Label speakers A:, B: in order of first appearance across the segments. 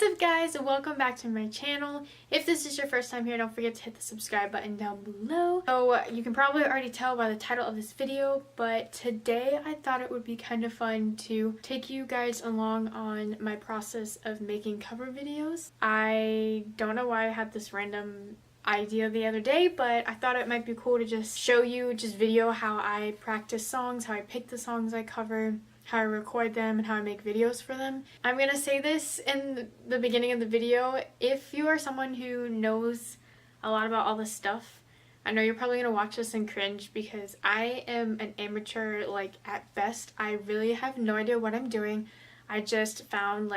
A: What's up guys, and welcome back to my channel. If this is your first time here, don't forget to hit the subscribe button down below. So you can probably already tell by the title of this video, but today I thought it would be kind of fun to take you guys along on my process of making cover videos. I don't know why I had this random idea the other day, but I thought it might be cool to just show you, video how I practice songs, how I pick the songs I cover, how I record them, and how I make videos for them. I'm gonna say this in the beginning of the video. If you are someone who knows a lot about all this stuff, I know you're probably gonna watch this and cringe because I am an amateur, at best. I really have no idea what I'm doing. I just found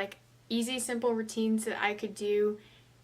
A: easy, simple routines that I could do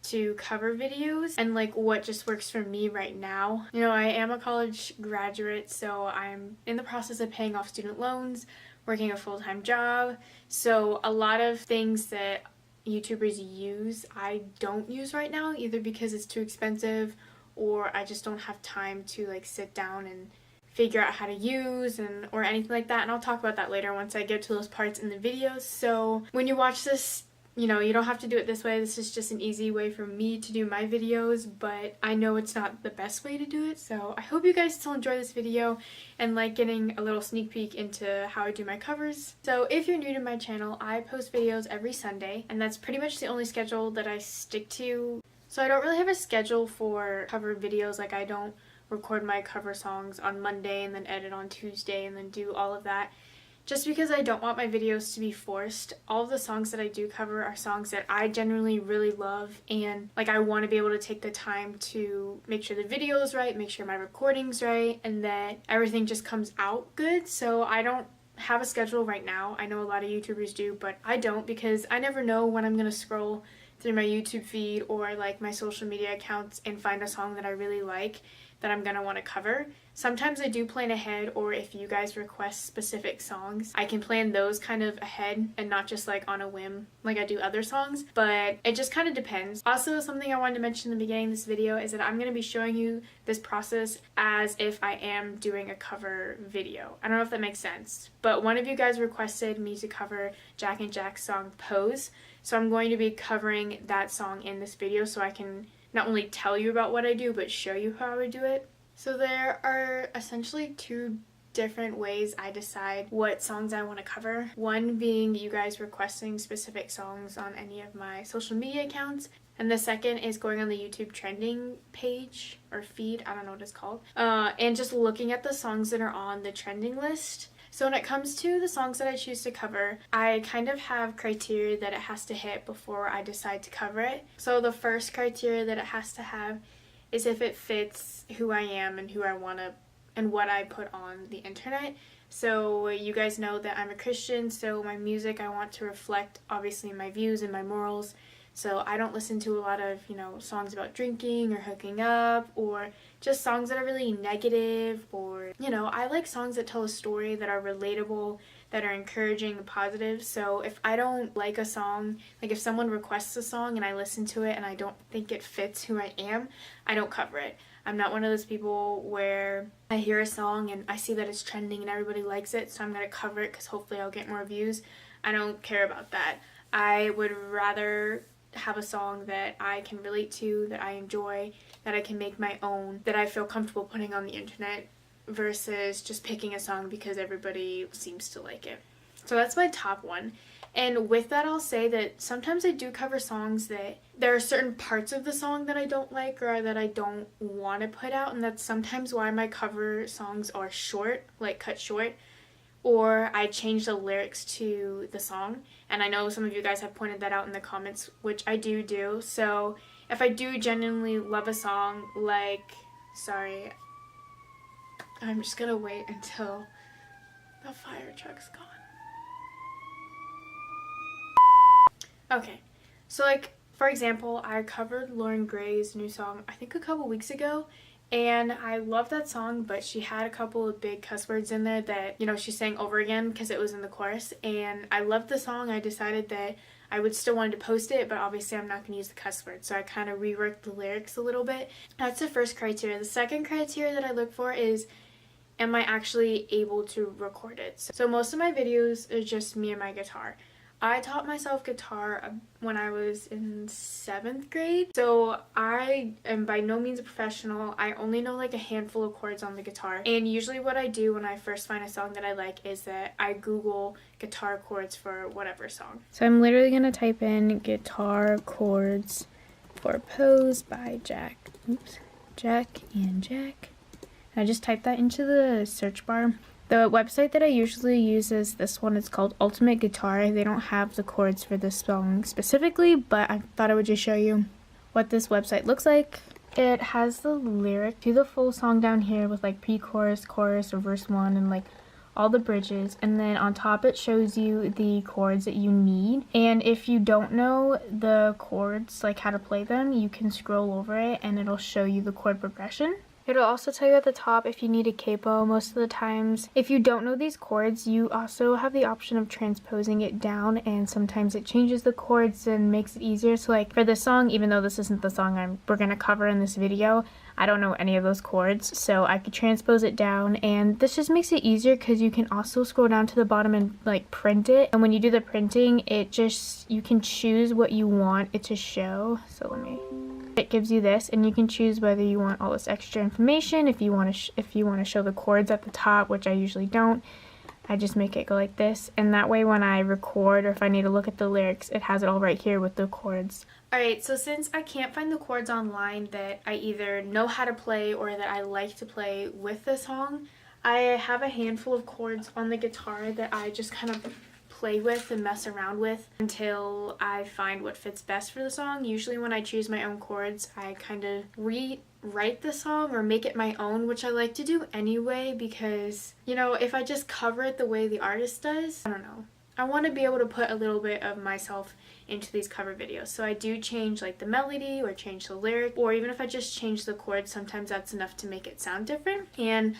A: to cover videos and what just works for me right now. You know, I am a college graduate, so I'm in the process of paying off student loans, working a full-time job, so a lot of things that YouTubers use I don't use right now, either because it's too expensive or I just don't have time to sit down and figure out how to use or anything like that, and I'll talk about that later once I get to those parts in the videos. So when you watch this, you know, you don't have to do it this way. This is just an easy way for me to do my videos, but I know it's not the best way to do it. So I hope you guys still enjoy this video and like getting a little sneak peek into how I do my covers. So if you're new to my channel, I post videos every Sunday, and that's pretty much the only schedule that I stick to. So I don't really have a schedule for cover videos. I don't record my cover songs on Monday and then edit on Tuesday and then do all of that, just because I don't want my videos to be forced. All of the songs that I do cover are songs that I genuinely really love, and I want to be able to take the time to make sure the video is right, make sure my recording's right, and that everything just comes out good. So I don't have a schedule right now. I know a lot of YouTubers do, but I don't, because I never know when I'm gonna scroll through my YouTube feed or my social media accounts and find a song that I really like that I'm gonna want to cover. Sometimes I do plan ahead, or if you guys request specific songs, I can plan those kind of ahead and not just on a whim like I do other songs, but it just kind of depends. Also, something I wanted to mention in the beginning of this video is that I'm going to be showing you this process as if I am doing a cover video. I don't know if that makes sense, but one of you guys requested me to cover Jack and Jack's song Pose, so I'm going to be covering that song in this video so I can not only tell you about what I do, but show you how I do it. So there are essentially two different ways I decide what songs I want to cover. One being you guys requesting specific songs on any of my social media accounts, and the second is going on the YouTube trending page or feed, I don't know what it's called, and just looking at the songs that are on the trending list. So when it comes to the songs that I choose to cover, I kind of have criteria that it has to hit before I decide to cover it. So the first criteria that it has to have is if it fits who I am and who I want to and what I put on the internet. So you guys know that I'm a Christian, so my music I want to reflect obviously my views and my morals. So I don't listen to a lot of, songs about drinking or hooking up, or just songs that are really negative, or, I like songs that tell a story, that are relatable, that are encouraging and positive. So if I don't like a song, if someone requests a song and I listen to it and I don't think it fits who I am, I don't cover it. I'm not one of those people where I hear a song and I see that it's trending and everybody likes it, so I'm going to cover it because hopefully I'll get more views. I don't care about that. I would rather have a song that I can relate to, that I enjoy, that I can make my own, that I feel comfortable putting on the internet, versus just picking a song because everybody seems to like it. So that's my top one. And with that, I'll say that sometimes I do cover songs that there are certain parts of the song that I don't like or that I don't want to put out, and that's sometimes why my cover songs are short, cut short, or I change the lyrics to the song. And I know some of you guys have pointed that out in the comments, which I do. So if I do genuinely love a song, sorry, I'm just gonna wait until the fire truck's gone. Okay, so for example, I covered Lauren Gray's new song I think a couple weeks ago, and I love that song, but she had a couple of big cuss words in there that, she sang over again because it was in the chorus, and I loved the song. I decided that I would still want to post it, but obviously I'm not going to use the cuss words, so I kind of reworked the lyrics a little bit. That's the first criteria. The second criteria that I look for is, am I actually able to record it? So most of my videos are just me and my guitar. I taught myself guitar when I was in 7th grade, so I am by no means a professional. I only know like a handful of chords on the guitar, and usually what I do when I first find a song that I like is that I Google guitar chords for whatever song. So I'm literally gonna type in guitar chords for Pose by Jack. Oops, Jack and Jack. I just typed that into the search bar. The website that I usually use is this one. It's called Ultimate Guitar. They don't have the chords for this song specifically, but I thought I would just show you what this website looks like. It has the lyric to the full song down here with like pre-chorus, chorus, or verse 1, and like all the bridges, and then on top it shows you the chords that you need. And if you don't know the chords, like how to play them, you can scroll over it and it'll show you the chord progression. It'll also tell you at the top if you need a capo most of the times. If you don't know these chords, you also have the option of transposing it down, and sometimes it changes the chords and makes it easier. So like for this song, even though this isn't the song we're gonna cover in this video, I don't know any of those chords, so I could transpose it down, and this just makes it easier because you can also scroll down to the bottom and like print it. And when you do the printing, you can choose what you want it to show. So it gives you this, and you can choose whether you want all this extra information. If you want to show the chords at the top, which I usually don't, I just make it go like this, and that way when I record or if I need to look at the lyrics, it has it all right here with the chords. Alright, so since I can't find the chords online that I either know how to play or that I like to play with the song, I have a handful of chords on the guitar that I just kind of play with and mess around with until I find what fits best for the song. Usually when I choose my own chords, I kind of rewrite the song or make it my own, which I like to do anyway because, you know, if I just cover it the way the artist does, I don't know. I want to be able to put a little bit of myself into these cover videos. So I do change like the melody or change the lyric, or even if I just change the chords, sometimes that's enough to make it sound different. And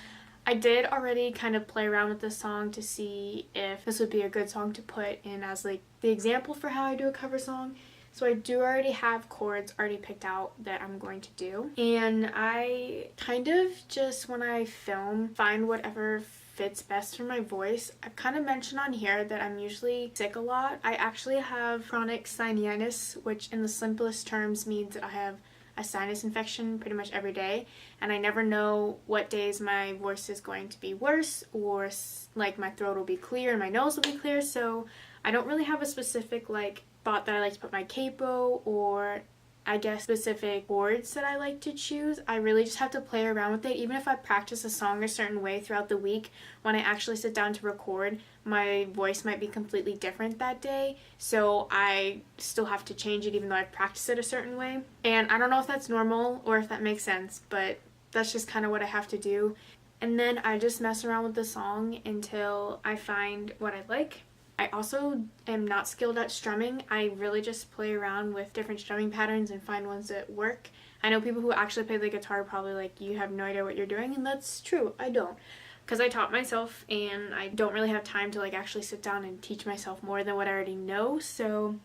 A: I did already kind of play around with this song to see if this would be a good song to put in as like the example for how I do a cover song. So I do already have chords already picked out that I'm going to do. And I kind of just, when I film, find whatever fits best for my voice. I kind of mentioned on here that I'm usually sick a lot. I actually have chronic sinusitis, which in the simplest terms means that I have a sinus infection pretty much every day, and I never know what days my voice is going to be worse, or like my throat will be clear and my nose will be clear. So I don't really have a specific like spot that I like to put my capo, or I guess specific chords that I like to choose. I really just have to play around with it. Even if I practice a song a certain way throughout the week, when I actually sit down to record, my voice might be completely different that day, so I still have to change it even though I practice it a certain way. And I don't know if that's normal or if that makes sense, but that's just kind of what I have to do. And then I just mess around with the song until I find what I like. I also am not skilled at strumming. I really just play around with different strumming patterns and find ones that work. I know people who actually play the guitar are probably like, you have no idea what you're doing, and that's true, I don't. Because I taught myself and I don't really have time to like actually sit down and teach myself more than what I already know, so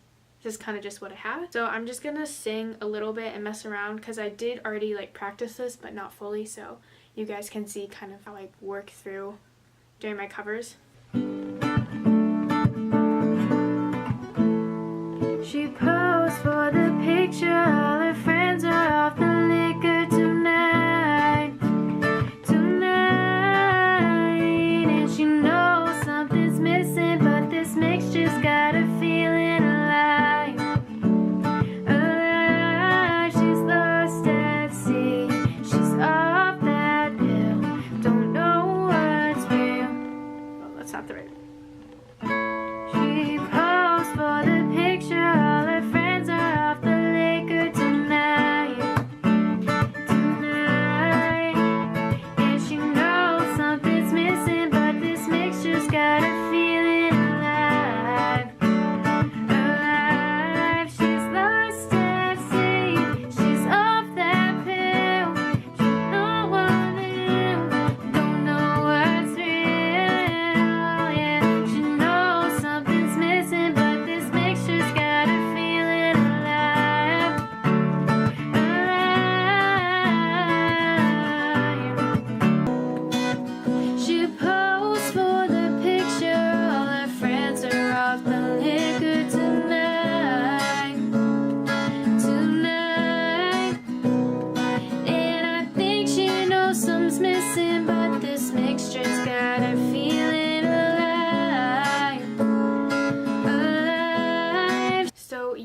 A: this is kind of just what I have. So I'm just gonna sing a little bit and mess around because I did already like practice this but not fully, so you guys can see kind of how I work through doing my covers. She posed for the picture, all her friends are off the liquor tonight, and she knows something's missing, but this mixture's got her feeling alive, she's lost at sea, she's off that pill, don't know what's real, well,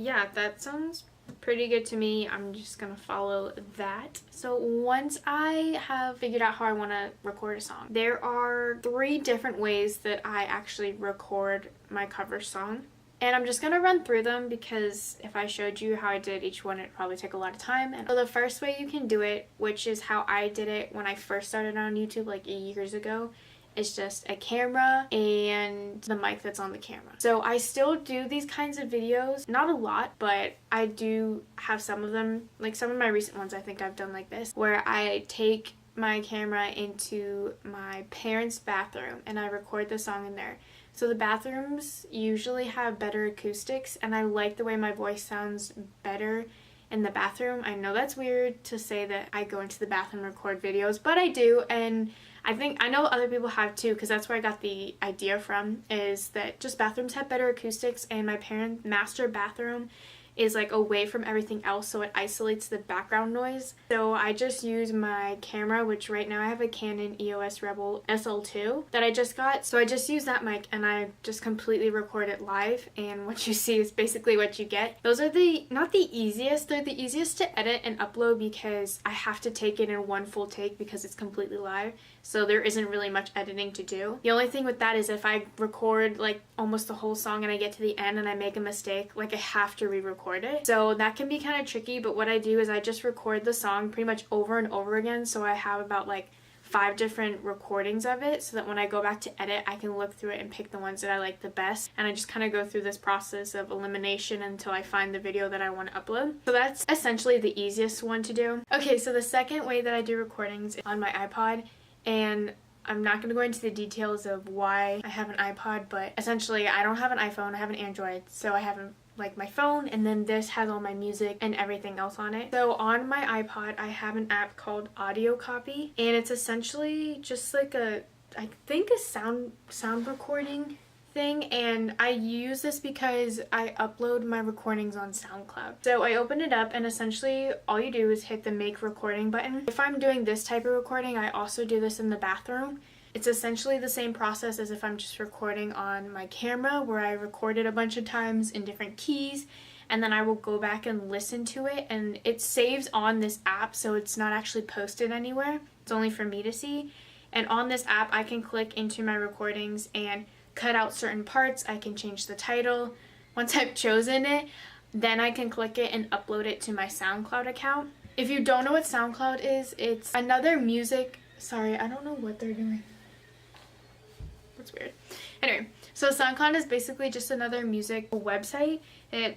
A: yeah, that sounds pretty good to me. I'm just gonna follow that. So once I have figured out how I want to record a song, there are 3 different ways that I actually record my cover song. And I'm just going to run through them because if I showed you how I did each one, it'd probably take a lot of time. And so the first way you can do it, which is how I did it when I first started on YouTube like years ago, is just a camera and the mic that's on the camera. So I still do these kinds of videos, not a lot, but I do have some of them, like some of my recent ones I think I've done like this, where I take my camera into my parents' bathroom and I record the song in there. So the bathrooms usually have better acoustics and I like the way my voice sounds better in the bathroom. I know that's weird to say that I go into the bathroom and record videos, but I do, and I know other people have too, because that's where I got the idea from, is that just bathrooms have better acoustics, and my parents' master bathroom is like away from everything else, so it isolates the background noise. So I just use my camera, which right now I have a Canon EOS Rebel SL2 that I just got. So I just use that mic and I just completely record it live, and what you see is basically what you get. Those are not the easiest, they're the easiest to edit and upload because I have to take it in one full take because it's completely live. So there isn't really much editing to do. The only thing with that is if I record like almost the whole song and I get to the end and I make a mistake, like I have to re-record it. So that can be kind of tricky, but what I do is I just record the song pretty much over and over again, so I have about like 5 different recordings of it so that when I go back to edit I can look through it and pick the ones that I like the best, and I just kind of go through this process of elimination until I find the video that I want to upload. So that's essentially the easiest one to do. Okay, so the second way that I do recordings is on my iPod, and I'm not going to go into the details of why I have an iPod, but essentially I don't have an iPhone, I have an Android, so I have like my phone, and then this has all my music and everything else on it. So on my iPod I have an app called Audio Copy, and it's essentially just like I think a sound recording thing, and I use this because I upload my recordings on SoundCloud. So I open it up and essentially all you do is hit the make recording button. If I'm doing this type of recording, I also do this in the bathroom. It's essentially the same process as if I'm just recording on my camera, where I record it a bunch of times in different keys, and then I will go back and listen to it, and it saves on this app, so it's not actually posted anywhere. It's only for me to see. And on this app I can click into my recordings and cut out certain parts. I can change the title. Once I've chosen it, then I can click it and upload it to my SoundCloud account. If you don't know what SoundCloud is, it's another music... Sorry, I don't know what they're doing. That's weird. Anyway, so SoundCloud is basically just another music website.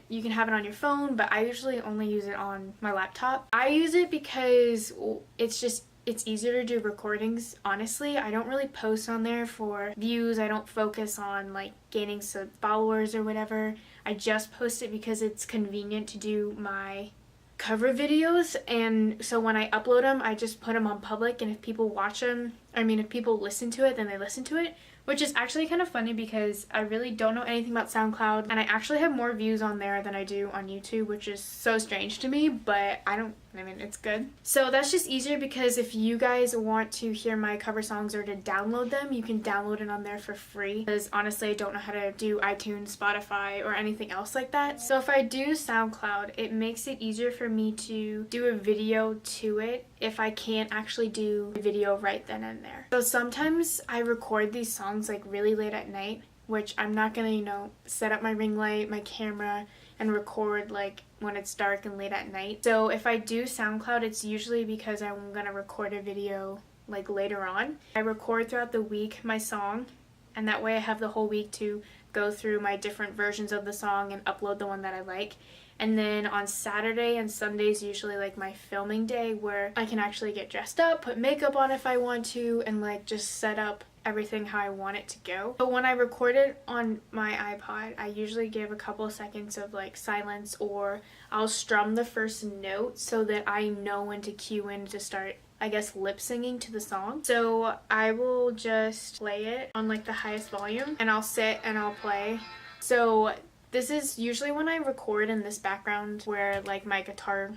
A: You can have it on your phone, but I usually only use it on my laptop. I use it because it's easier to do recordings, honestly. I don't really post on there for views. I don't focus on like gaining some followers or whatever. I just post it because it's convenient to do my cover videos, and so when I upload them I just put them on public, and if people watch them, if people listen to it, then they listen to it, which is actually kind of funny because I really don't know anything about SoundCloud, and I actually have more views on there than I do on YouTube, which is so strange to me, but it's good. So that's just easier because if you guys want to hear my cover songs or to download them, you can download it on there for free, because honestly I don't know how to do iTunes, Spotify, or anything else like that. So if I do SoundCloud, it makes it easier for me to do a video to it if I can't actually do a video right then and there. So sometimes I record these songs like really late at night, which I'm not gonna, set up my ring light, my camera, and record like when it's dark and late at night. So if I do SoundCloud, it's usually because I'm gonna record a video like later on. I record throughout the week my song, and that way I have the whole week to go through my different versions of the song and upload the one that I like. And then on Saturday and Sundays, usually like my filming day, where I can actually get dressed up, put makeup on if I want to, and like just set up everything how I want it to go. But when I record it on my iPod, I usually give a couple seconds of like silence, or I'll strum the first note so that I know when to cue in to start, I guess, lip singing to the song. So I will just play it on like the highest volume, and I'll sit and I'll play. So this is usually when I record in this background where like my guitar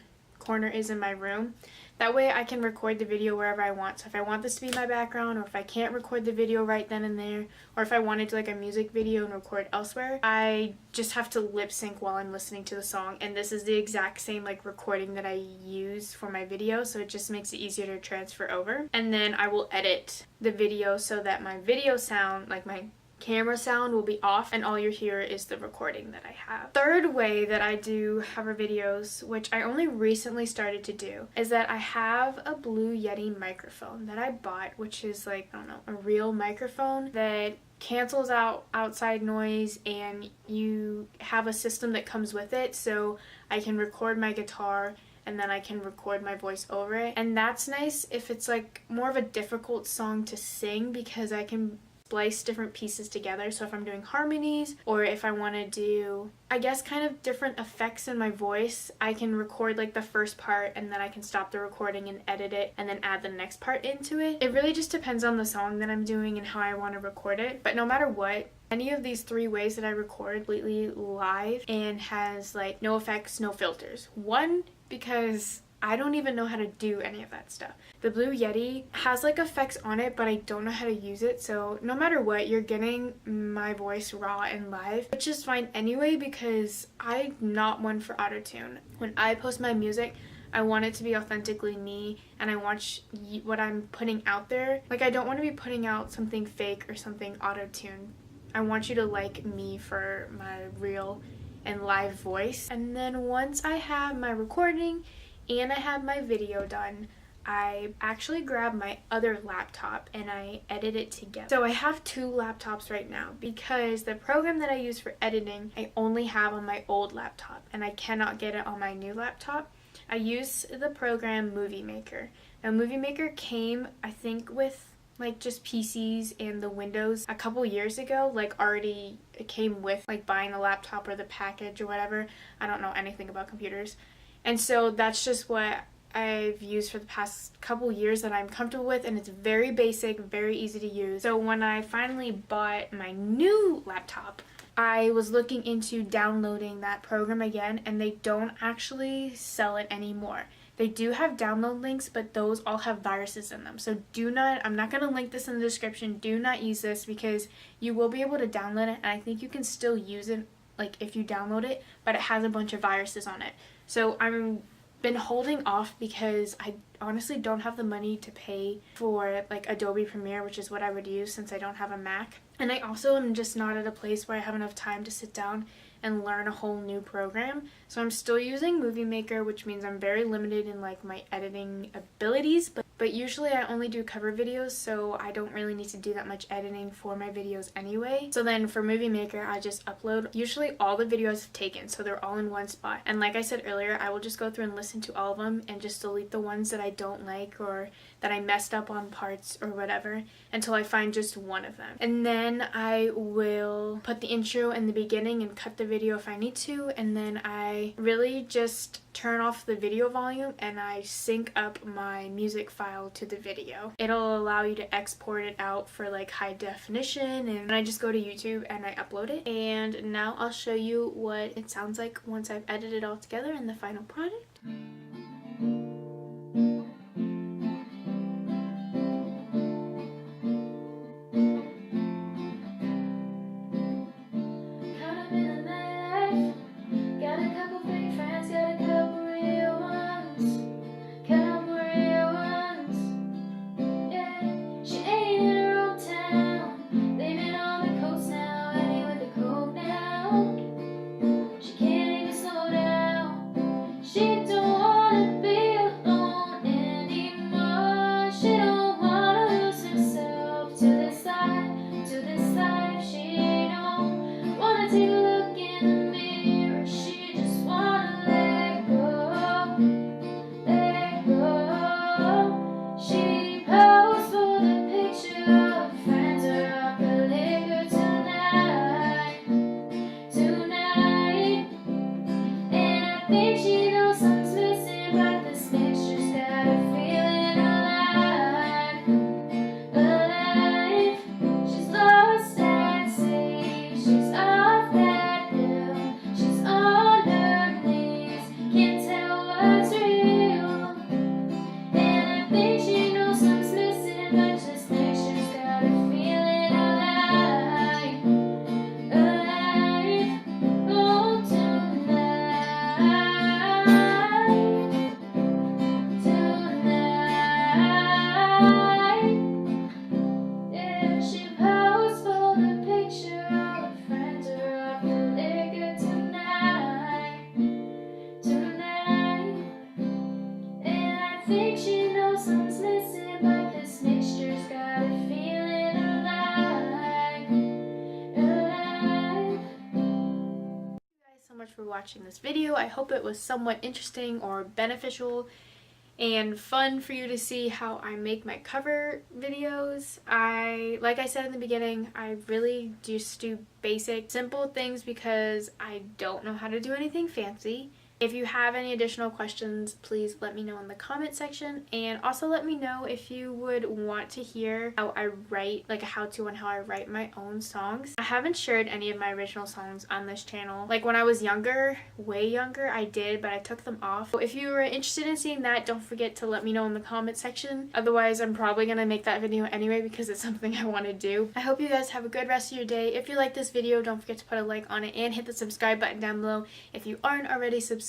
A: corner is in my room. That way I can record the video wherever I want. So if I want this to be my background, or if I can't record the video right then and there, or if I wanted to like a music video and record elsewhere, I just have to lip sync while I'm listening to the song. And this is the exact same like recording that I use for my video, so it just makes it easier to transfer over. And then I will edit the video so that my video sound, like my camera sound, will be off and all you hear is the recording that I have. Third way that I do cover videos, which I only recently started to do, is that I have a Blue Yeti microphone that I bought, which is like, I don't know, a real microphone that cancels out outside noise, and you have a system that comes with it, so I can record my guitar and then I can record my voice over it. And that's nice if it's like more of a difficult song to sing, because I can splice different pieces together. So if I'm doing harmonies, or if I want to do, I guess, kind of different effects in my voice, I can record like the first part and then I can stop the recording and edit it and then add the next part into it. It really just depends on the song that I'm doing and how I want to record it. But no matter what, any of these three ways that I record completely live and has like no effects, no filters. One, because I don't even know how to do any of that stuff. The Blue Yeti has like effects on it, but I don't know how to use it. So no matter what, you're getting my voice raw and live, which is fine anyway, because I'm not one for autotune. When I post my music, I want it to be authentically me, and I want what I'm putting out there. Like, I don't want to be putting out something fake or something auto-tuned. I want you to like me for my real and live voice. And then once I have my recording and I have my video done, I actually grab my other laptop and I edit it together. So I have two laptops right now, because the program that I use for editing I only have on my old laptop and I cannot get it on my new laptop. I use the program Movie Maker. Now Movie Maker came, I think, with like just PCs and the Windows a couple years ago. Like, already it came with like buying a laptop or the package or whatever. I don't know anything about computers. And so that's just what I've used for the past couple years that I'm comfortable with, and it's very basic, very easy to use. So when I finally bought my new laptop, I was looking into downloading that program again, and they don't actually sell it anymore. They do have download links, but those all have viruses in them. So I'm not going to link this in the description. Do not use this, because you will be able to download it, and I think you can still use it like if you download it, but it has a bunch of viruses on it. So I've been holding off because I honestly don't have the money to pay for like Adobe Premiere, which is what I would use since I don't have a Mac. And I also am just not at a place where I have enough time to sit down and learn a whole new program. So I'm still using Movie Maker, which means I'm very limited in like my editing abilities, but usually I only do cover videos, so I don't really need to do that much editing for my videos anyway. So then for Movie Maker, I just upload usually all the videos I've taken, so they're all in one spot. And like I said earlier, I will just go through and listen to all of them and just delete the ones that I don't like or that I messed up on parts or whatever until I find just one of them. And then I will put the intro in the beginning and cut the video if I need to, and then I really just turn off the video volume and I sync up my music file to the video. It'll allow you to export it out for like high definition, and I just go to YouTube and I upload it. And now I'll show you what it sounds like once I've edited it all together in the final product. Can't tell what's real. fictional songs missing, but this mixture's got a feeling alive, alive. Thank you guys so much for watching this video. I hope it was somewhat interesting or beneficial and fun for you to see how I make my cover videos. Like I said in the beginning, I really just do basic, simple things because I don't know how to do anything fancy. If you have any additional questions, please let me know in the comment section, and also let me know if you would want to hear how I write, like a how-to on how I write my own songs. I haven't shared any of my original songs on this channel. Like when I was younger, way younger, I did, but I took them off. So if you were interested in seeing that, don't forget to let me know in the comment section. Otherwise, I'm probably gonna make that video anyway because it's something I want to do. I hope you guys have a good rest of your day. If you like this video, don't forget to put a like on it and hit the subscribe button down below if you aren't already subscribed.